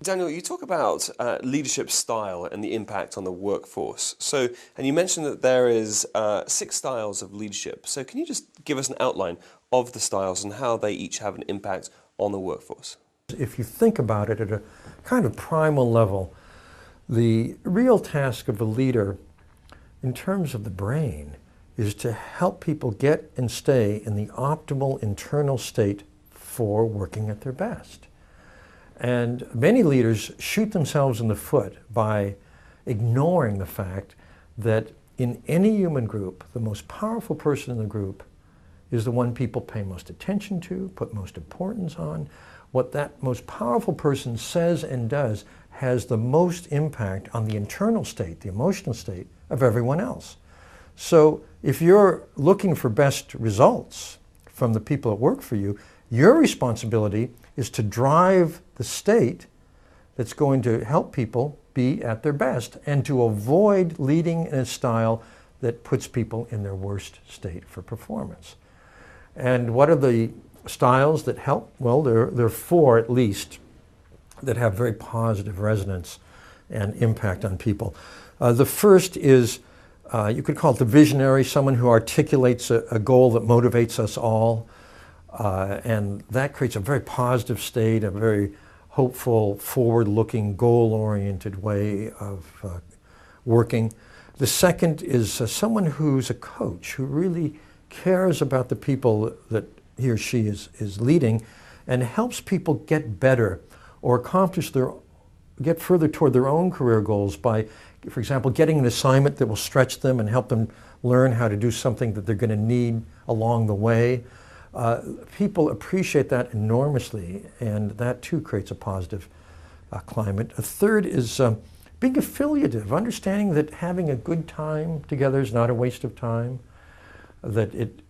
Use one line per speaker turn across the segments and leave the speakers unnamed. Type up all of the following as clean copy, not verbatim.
Daniel, you talk about leadership style and the impact on the workforce. And you mentioned that there is 6 styles of leadership. So can you just give us an outline of the styles and how they each have an impact on the workforce?
If you think about it at a kind of primal level, the real task of a leader in terms of the brain is to help people get and stay in the optimal internal state for working at their best. And many leaders shoot themselves in the foot by ignoring the fact that in any human group, the most powerful person in the group is the one people pay most attention to, put most importance on. What that most powerful person says and does has the most impact on the internal state, the emotional state of everyone else. So if you're looking for best results from the people that work for you, your responsibility is to drive the state that's going to help people be at their best and to avoid leading in a style that puts people in their worst state for performance. And what are the styles that help? Well, there are 4 at least that have very positive resonance and impact on people. The first is, you could call it the visionary, someone who articulates a goal that motivates us all. And that creates a very positive state, a very hopeful, forward-looking, goal-oriented way of working. The second is someone who's a coach, who really cares about the people that he or she is leading and helps people get better or get further toward their own career goals by, for example, getting an assignment that will stretch them and help them learn how to do something that they're going to need along the way. People appreciate that enormously, and that too creates a positive climate. A third is being affiliative, understanding that having a good time together is not a waste of time, that it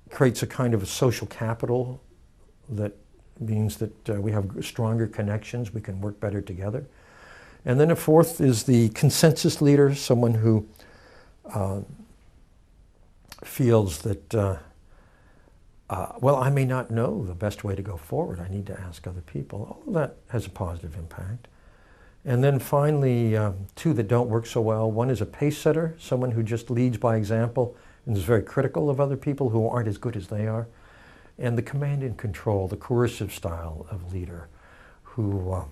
creates a kind of a social capital that means that we have stronger connections, we can work better together. And then a fourth is the consensus leader, someone who feels that well, I may not know the best way to go forward. I need to ask other people. All of that has a positive impact. And then finally, 2 that don't work so well. One is a pace setter, someone who just leads by example and is very critical of other people who aren't as good as they are. And the command and control, the coercive style of leader, who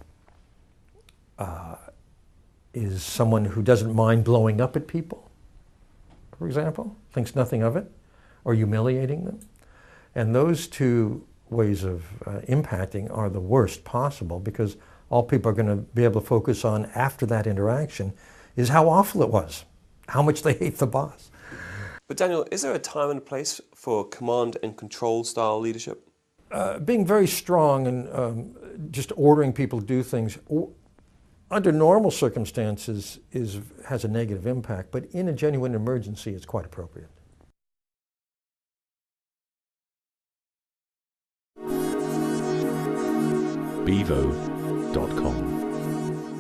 is someone who doesn't mind blowing up at people, for example, thinks nothing of it, or humiliating them. And those 2 ways of impacting are the worst possible, because all people are going to be able to focus on after that interaction is how awful it was, how much they hate the boss.
But Daniel, is there a time and place for command and control style leadership?
Being very strong and just ordering people to do things under normal circumstances has a negative impact, but in a genuine emergency it's quite appropriate.
Bevo.com